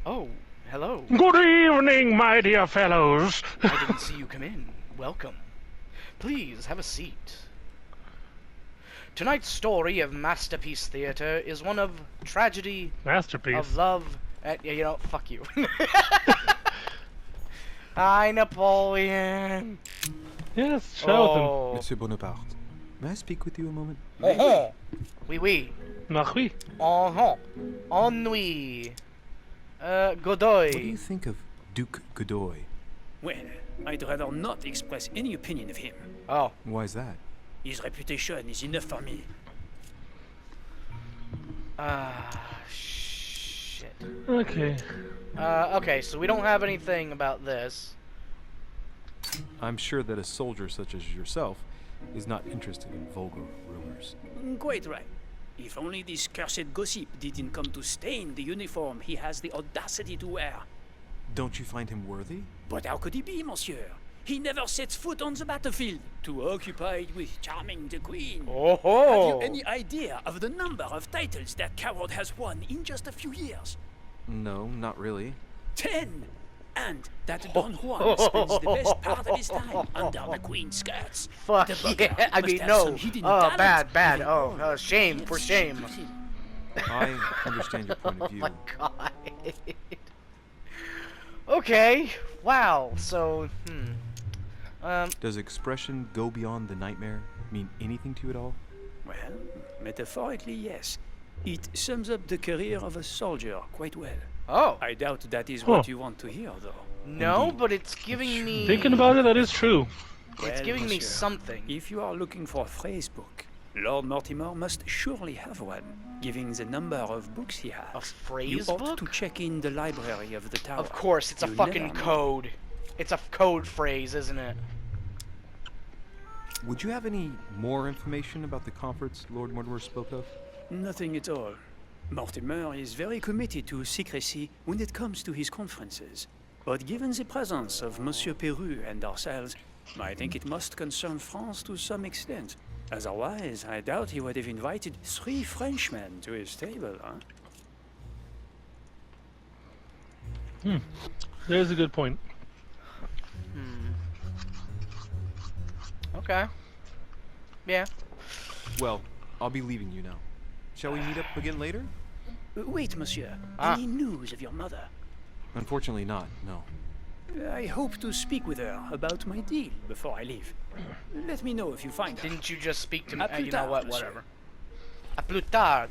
Oh, hello. Good evening, my dear fellows. I didn't see you come in. Welcome. Please have a seat. Tonight's story of Masterpiece Theater is one of tragedy, Masterpiece. of love, fuck you. Hi, Napoleon. Yes, show them. Monsieur Bonaparte, may I speak with you a moment? Oh, oui, oui. Oui. Ennui. Godoy. What do you think of Duke Godoy? Well, I'd rather not express any opinion of him. Oh. Why is that? His reputation is enough for me. Shit. Okay. Okay, so we don't have anything about this. I'm sure that a soldier such as yourself is not interested in vulgar rumors. Quite right. If only this cursed gossip didn't come to stain the uniform he has the audacity to wear. Don't you find him worthy? But how could he be, monsieur? He never sets foot on the battlefield, too occupied with charming the queen. Oh Have ho! you any idea of the number of titles that coward has won in just a few years? No, not really. 10! And that Don Juan spends the best part of his time under the queen's skirts. Fuck The bugger yeah! I must mean, have no. some hidden Oh, talent. bad. Even Oh, though shame, he for has shame. shot him. I understand your point of Oh view. my god. Okay. Wow. So, Does expression go beyond the nightmare mean anything to you at all? Well, metaphorically, yes. It sums up the career of a soldier quite well. Oh. I doubt that is Huh. what you want to hear, though. No, Indeed. but it's giving me... Thinking about it, that is true. It's Well, giving me monsieur, something. If you are looking for a phrase book, Lord Mortimer must surely have one, given the number of books he has. A You phrase ought book? to check in the library of the tower. Of course, it's a You fucking never know. code. It's a code phrase, isn't it? Would you have any more information about the conference Lord Mortimer spoke of? Nothing at all. Mortimer is very committed to secrecy when it comes to his conferences. But given the presence of Monsieur Peru and ourselves, I think it must concern France to some extent. Otherwise, I doubt he would have invited 3 Frenchmen to his table, huh? There's a good point. Okay. Yeah. Well, I'll be leaving you now. Shall we meet up again later? Wait, monsieur. Ah. Any news of your mother? Unfortunately not, no. I hope to speak with her about my deal before I leave. Let me know if you find her. Didn't you just speak to me? À plus You know tard, what? monsieur. Whatever. A plus tard.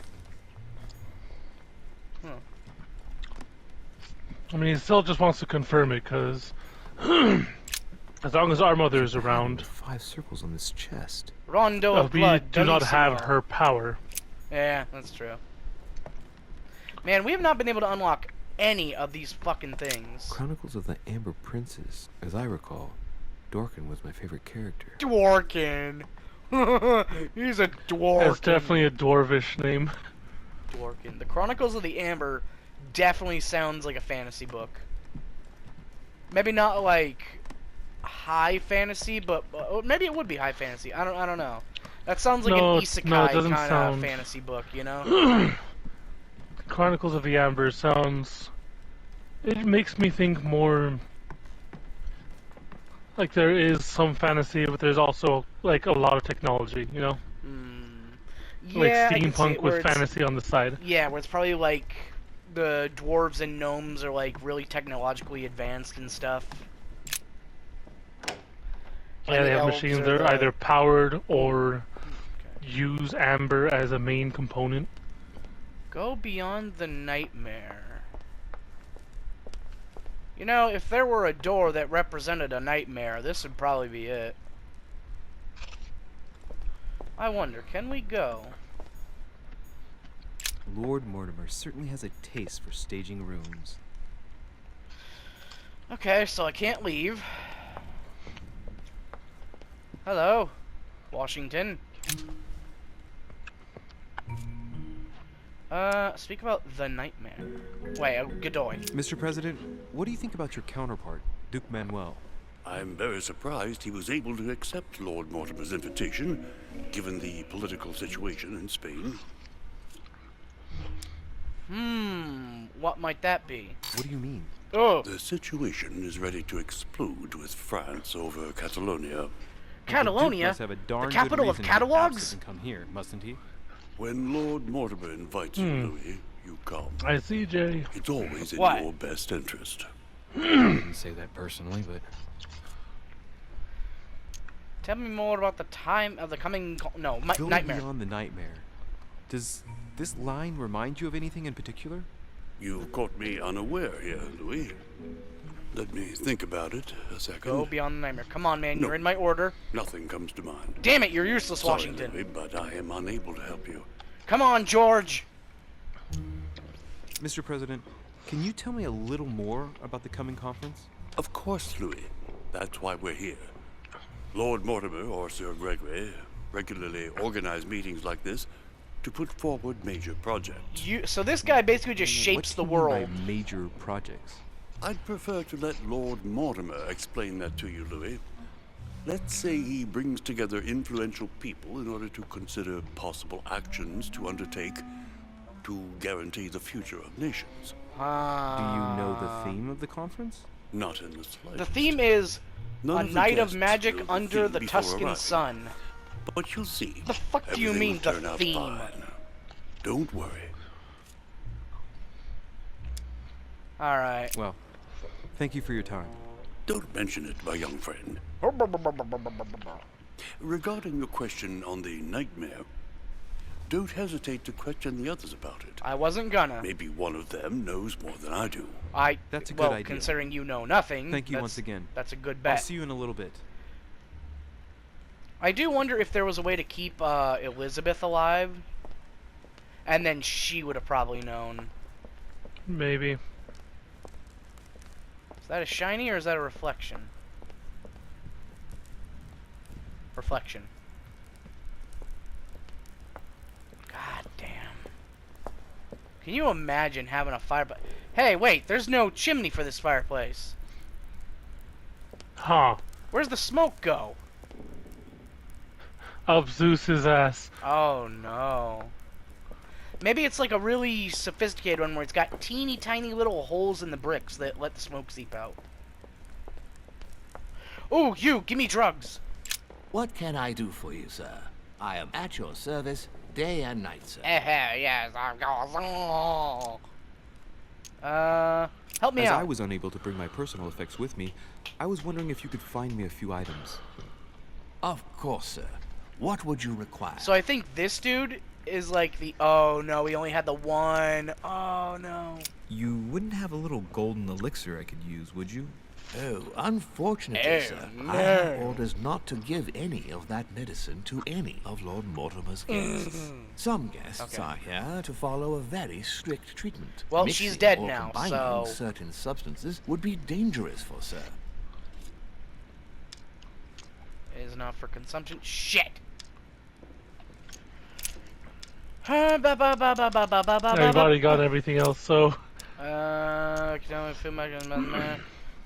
I mean, he still just wants to confirm it, because as long as our mother is around, 5 circles on this chest. Rondo of we blood. do not have bellissimo. her power. Yeah, that's true. Man, we have not been able to unlock any of these fucking things. Chronicles of the Amber Princess. As I recall, Dorkin was my favorite character. Dworkin. He's a dwarf. That's definitely a dwarvish name. Dworkin. The Chronicles of the Amber definitely sounds like a fantasy book. Maybe not like high fantasy, but maybe it would be high fantasy. I don't know. That sounds like No, an it isekai doesn't kind of sound- fantasy book, you know? Chronicles of the Amber sounds... It makes me think more... Like there is some fantasy, but there's also like a lot of technology, you know? Like Yeah, I can see steampunk it where with it's- fantasy on the side. Yeah, where it's probably like the dwarves and gnomes are like really technologically advanced and stuff. Yeah, And they the have elves machines are that are the- either powered or use amber as a main component. Go beyond the nightmare. You know, if there were a door that represented a nightmare, this would probably be it. I wonder, can we go? Lord Mortimer certainly has a taste for staging rooms. Okay, so I can't leave. Hello, Washington. Speak about the nightmare. Wait, Godoy. Mr. President, what do you think about your counterpart, Duke Manuel? I'm very surprised he was able to accept Lord Mortimer's invitation, given the political situation in Spain. what might that be? What do you mean? Oh, The situation is ready to explode with France over Catalonia. Catalonia? Must have a darn The capital good of reason to catalogs? absent and come here, mustn't he? When Lord Mortimer invites you, Louis, you come. I see, Jay. It's always in What? your best interest. I wouldn't say that personally, but Tell me more about the time of the coming... No, going nightmare. beyond the nightmare. Does this line remind you of anything in particular? You've caught me unaware here, Louis. Let me think about it a second. Go beyond the nightmare. Come on, man. No. You're in my order. Nothing comes to mind. Damn it, you're useless, Sorry, Washington. Louis, but I am unable to help you. Come on, George. Mr. President, can you tell me a little more about the coming conference? Of course, Louis. That's why we're here. Lord Mortimer or Sir Gregory regularly organize meetings like this to put forward major projects. So this guy basically just shapes What the do you mean world. by major projects? I'd prefer to let Lord Mortimer explain that to you, Louis. Let's say he brings together influential people in order to consider possible actions to undertake to guarantee the future of nations. Do you know the theme of the conference? Not in the slightest. The theme is None a of the night of guests magic know the under theme the before Tuscan arriving. sun. But you'll see. The fuck do you Everything mean, will the turn out theme? fine. Don't worry. All right. Well, thank you for your time. Don't mention it, my young friend. Regarding your question on the nightmare, don't hesitate to question the others about it. I wasn't gonna. Maybe one of them knows more than I do. That's a good well, idea. considering you know nothing. Thank you that's- once again. That's a good I'll bet. see you in a little bit. I do wonder if there was a way to keep Elizabeth alive, and then she would have probably known. Maybe. Is that a shiny or is that a reflection? Reflection. God damn. Can you imagine having a fireplace? Hey, wait, there's no chimney for this fireplace. Huh. Where's the smoke go? Up Zeus's ass. Oh no. Maybe it's like a really sophisticated one where it's got teeny tiny little holes in the bricks that let the smoke seep out. Oh, you, give me drugs. What can I do for you, sir? I am at your service day and night, sir. Yes, I'm help me As out. I was unable to bring my personal effects with me, I was wondering if you could find me a few items. Of course, sir. What would you require? So I think this dude is like the, oh no, we only had the one. Oh no. You wouldn't have a little golden elixir I could use, would you? Oh, unfortunately, Oh, sir, no. I have orders not to give any of that medicine to any of Lord Mortimer's guests. Some guests Okay. are here to follow a very strict treatment. Well, she's Mixing dead or now, combining so- certain substances would be dangerous for sir. It is not for consumption. Shit. Everybody Everybody got everything else, so... can only feel my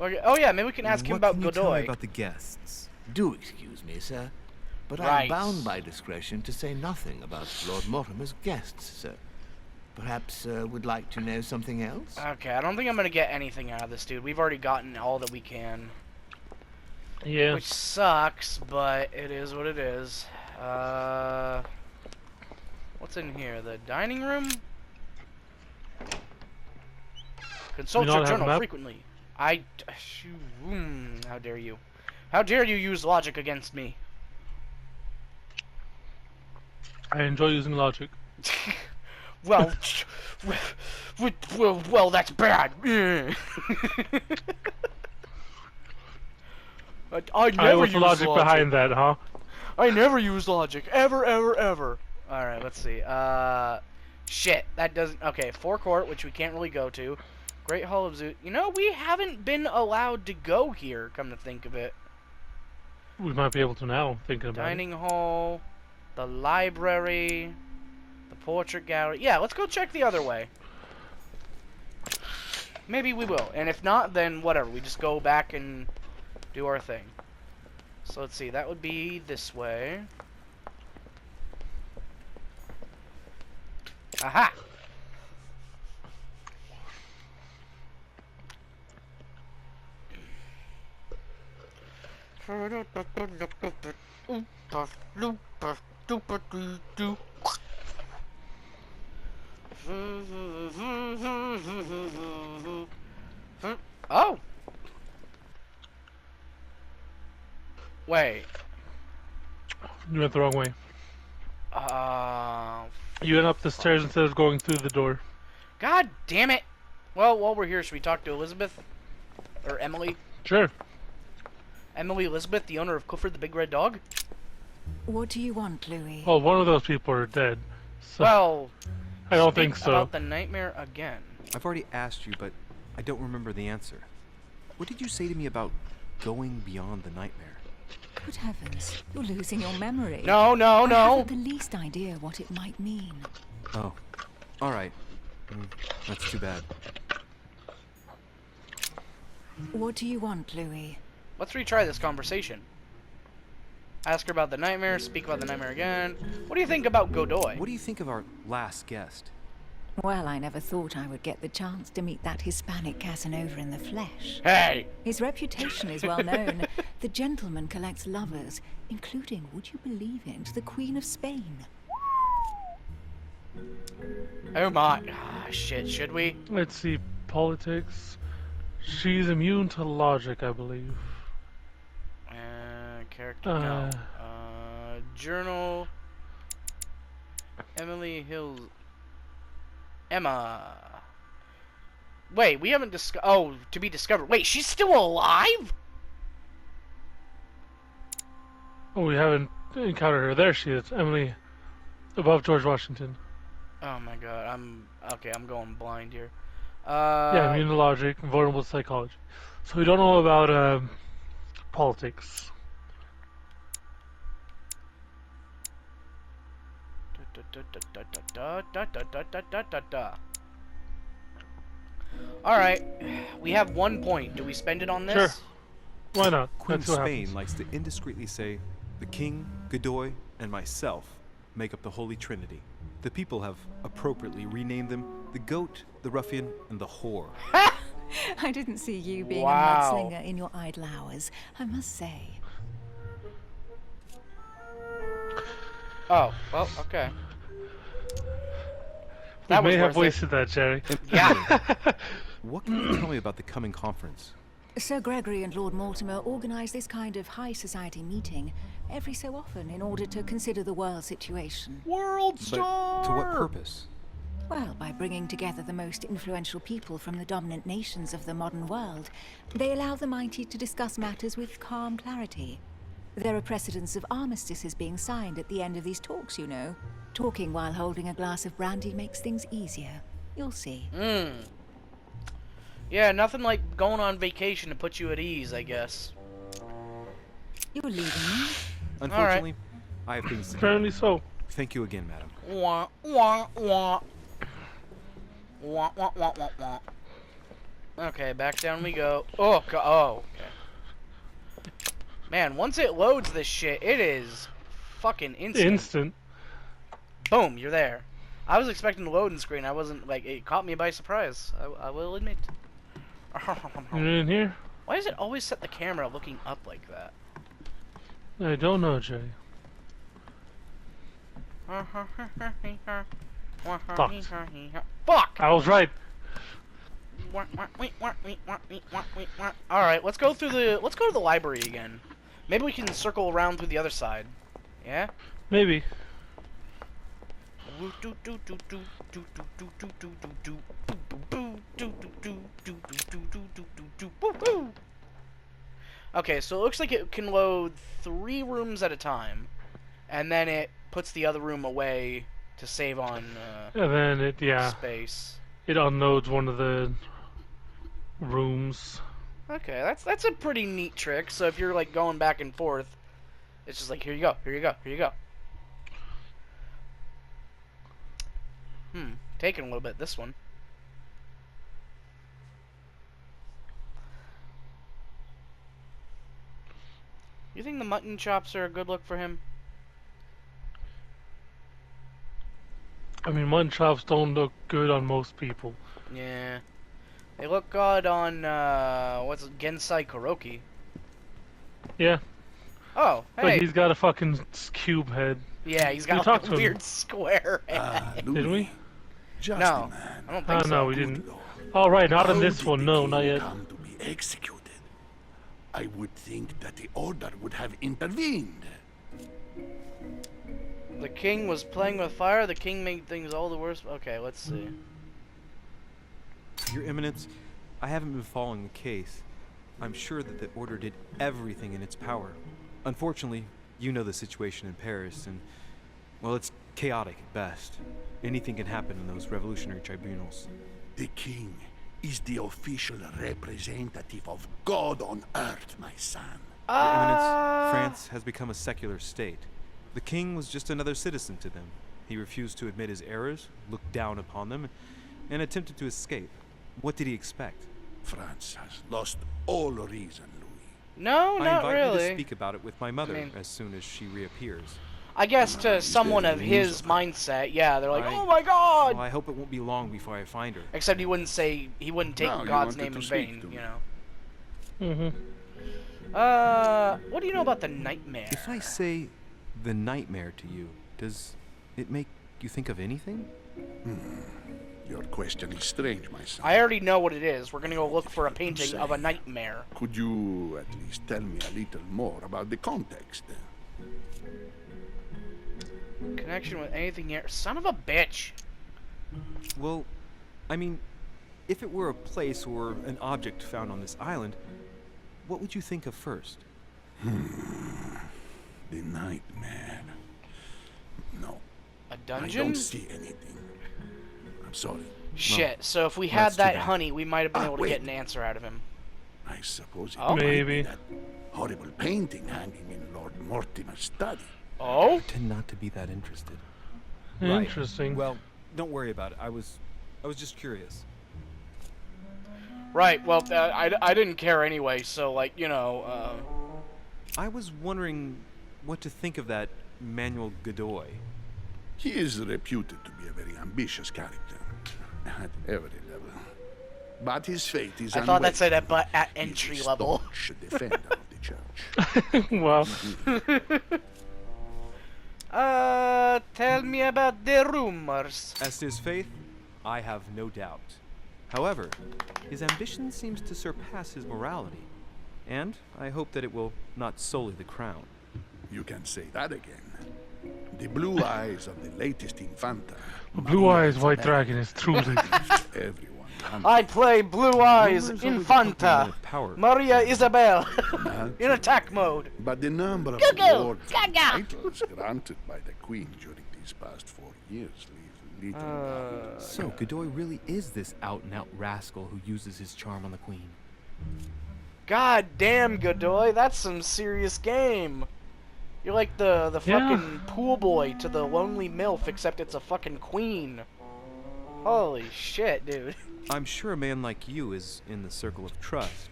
okay. Oh yeah, maybe we can ask him What about can you tell me Godoy. about the guests? Do excuse me, sir, but Right. I'm bound by discretion to say nothing about Lord Mortimer's guests, sir. Perhaps would like to know something else? Okay, I don't think I'm gonna get anything out of this dude. We've already gotten all that we can, Yeah. which sucks, but it is what it is. What's in here? The dining room? Consult not your have a journal map? frequently. How dare you? How dare you use logic against me? I enjoy using logic. Well, well, that's bad. I Alright, never what's use the logic logic behind that, huh? I never use logic. Ever, ever, ever. Alright, let's see. Shit. That doesn't... Okay, forecourt, which we can't really go to. Great Hall of Zoo. You know, we haven't been allowed to go here, come to think of it. We might be able to now, thinking about Dining hall, the library, the portrait gallery. Yeah, let's go check the other way. Maybe we will. And if not, then whatever. We just go back and do our thing. So let's see. That would be this way. Aha! Oh! Wait. You went the wrong way. Uh... You went up the stairs instead of going through the door. God damn it! Well, while we're here, should we talk to Elizabeth? Or Emily? Sure. Emily Elizabeth, the owner of Clifford the Big Red Dog? What do you want, Louis? Well, one of those people are dead. So Well... I don't speak think so. about the nightmare again. I've already asked you, but I don't remember the answer. What did you say to me about going beyond the nightmare? Good heavens, you're losing your memory. No, no, I no! haven't the least idea what it might mean. Oh, all right. That's too bad. What do you want, Louis? Let's retry this conversation. Ask her about the nightmare, speak about the nightmare again. What do you think about Godoy? What do you think of our last guest? Well, I never thought I would get the chance to meet that Hispanic Casanova in the flesh. Hey! His reputation is well known. The gentleman collects lovers, including, would you believe it, the Queen of Spain. Oh my... Ah, shit, should we? Let's see. Politics. She's immune to logic, I believe. Character... no. Journal... Emily Hills... Emma... Wait, we haven't discovered... Oh, to be discovered. Wait, she's still alive?! Oh, we haven't encountered her. There she is. Emily, above George Washington. Oh my god, I'm going blind here. Yeah, immune to logic, vulnerable to psychology. So we don't know about politics. Alright, we have 1 point. Do we spend it on this? Sure. Why not? Queen of That's what Spain happens. likes to indiscreetly say, the king, Godoy, and myself make up the Holy Trinity. The people have appropriately renamed them the Goat, the Ruffian, and the Whore. I didn't see you being Wow. a mudslinger in your idle hours, I must say. Oh, well, okay. We That was may have worth it. wasted that, Jerry. Yeah. What can you tell me about the coming conference? Sir Gregory and Lord Mortimer organise this kind of high society meeting every so often in order to consider the world situation. World But star! to what purpose? Well, by bringing together the most influential people from the dominant nations of the modern world, they allow the mighty to discuss matters with calm clarity. There are precedents of armistices being signed at the end of these talks, you know. Talking while holding a glass of brandy makes things easier. You'll see. Yeah, nothing like going on vacation to put you at ease, I guess. You're leaving me? Unfortunately, I have things to do. Apparently so. Thank you again, madam. Wah, wah, wah. Wah, wah, wah, wah, wah. Okay, back down we go. Oh, oh, okay. Man, once it loads this shit, it is fucking instant. Instant. Boom, you're there. I was expecting the loading screen. I wasn't, like, it caught me by surprise. I will admit. You're in here? Why does it always set the camera looking up like that? I don't know, Jerry. Fuck! I was right. Alright, let's go to the library again. Maybe we can circle around through the other side. Yeah? Maybe. Okay, so it looks like it can load 3 rooms at a time, and then it puts the other room away to save on And then it, yeah, space. it unloads one of the rooms. Okay, that's a pretty neat trick. So if you're like going back and forth, it's just like here you go, here you go, here you go. Taking a little bit this one. You think the mutton chops are a good look for him? I mean, mutton chops don't look good on most people. Yeah. They look good on what's it, Gensai Kuroki. Yeah. Oh, But hey. he's got a fucking cube head. Yeah, he's We got talked like to a him. weird square head. Louis, Did we? just No, a man. I don't Oh think so. no, we Good didn't. Lord. Oh right, not in How this did one. the No, king not yet. come to be executed? I would think that the order would have intervened. The king was playing with fire. The king made things all the worse. Okay, let's see. Your Eminence, I haven't been following the case. I'm sure that the Order did everything in its power. Unfortunately, you know the situation in Paris, and, well, it's chaotic at best. Anything can happen in those revolutionary tribunals. The king is the official representative of God on earth, my son. Your Eminence, France has become a secular state. The king was just another citizen to them. He refused to admit his errors, looked down upon them, and attempted to escape. What did he expect? France has lost all reason, Louis. No, I not invite you to really. speak about it with my mother mean- as soon as she reappears. I guess to Is someone there of news his of her? mindset, yeah, they're like, I- "Oh my God!" Well, I hope it won't be long before I find her. Except he wouldn't take No, you God's wanted name to in speak vain, to me. you know. Mm-hmm. What do you know about the nightmare? If I say the nightmare to you, does it make you think of anything? Your question is strange, my son. I already know what it is. We're gonna go look for a Difficult to painting say. of a nightmare. Could you at least tell me a little more about the context? Connection with anything here. Son of a bitch. Well, I mean, if it were a place or an object found on this island, what would you think of first? The nightmare. No, A I dungeon? don't see anything. I'm sorry. Shit. So if we had that's too that bad. honey, we might have been Ah, able to wait. get an answer out of him. I suppose it Oh. might be Maybe. that horrible painting hanging in Lord Mortimer's study. Oh? Tend not to be that interested. Interesting. Well, don't worry about it. I was just curious. Right. Well, I didn't care anyway. So like, you know, I was wondering what to think of that Manuel Godoy. He is reputed to be a very ambitious character at every level. But his fate is I thought that said unwavering. at He is a entry level. staunch defender of the church. Wow. Tell me about the rumors. As to his faith, I have no doubt. However, his ambition seems to surpass his morality, and I hope that it will not sully the crown. You can say that again. The blue eyes of the latest Infanta. Blue Eyes White Dragon is truly. Everyone. I play Blue Eyes Rumors always accompany men Infanta. of power. Maria Isabel. Not In attack mode. But the number of Cuckoo! awards and Gaga! titles granted by the Queen during these past 4 years leaves little doubt. So, Godoy really is this out-and-out rascal who uses his charm on the Queen. God damn, Godoy, that's some serious game. You're like the Yeah. fucking pool boy to the lonely MILF, except it's a fucking queen. Holy shit, dude. I'm sure a man like you is in the circle of trust.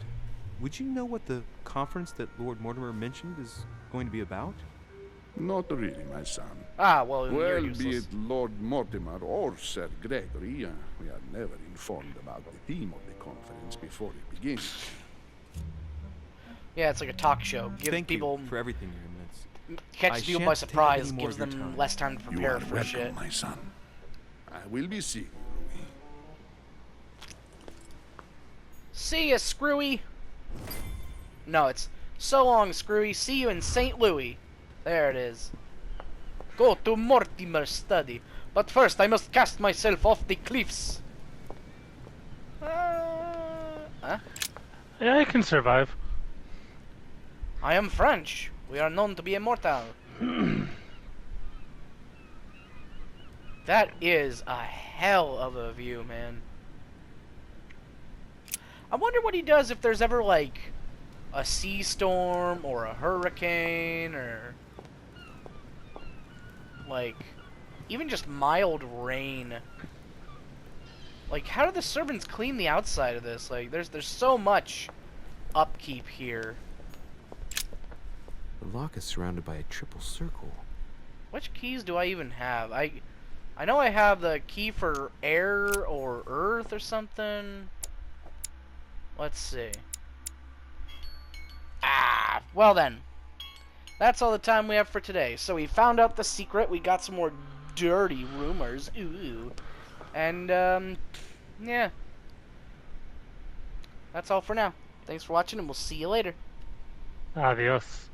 Would you know what the conference that Lord Mortimer mentioned is going to be about? Not really, my son. Ah, well, you're Well, useless. be it Lord Mortimer or Sir Gregory, we are never informed about the theme of the conference before it begins. Yeah, it's like a talk show. Give Thank people, you for everything, Your Eminence. I catch people by shan't take surprise, any more gives of your them time. less time to You prepare are for welcome, shit. my son. I will be seeing you, Louis. See ya, Screwy. No, it's so long, Screwy. See you in St. Louis. There it is. Go to Mortimer's study. But first, I must cast myself off the cliffs. Huh? Yeah, I can survive. I am French. We are known to be immortal. That is a hell of a view, man. I wonder what he does if there's ever, like, a sea storm or a hurricane or, like, even just mild rain. Like, how do the servants clean the outside of this? Like, there's so much upkeep here. The lock is surrounded by a triple circle. Which keys do I even have? I know I have the key for air or earth or something. Let's see. Ah, well then. that's all the time we have for today. So we found out the secret. We got some more dirty rumors. Ooh. And, yeah. That's all for now. Thanks for watching, and we'll see you later. Adios.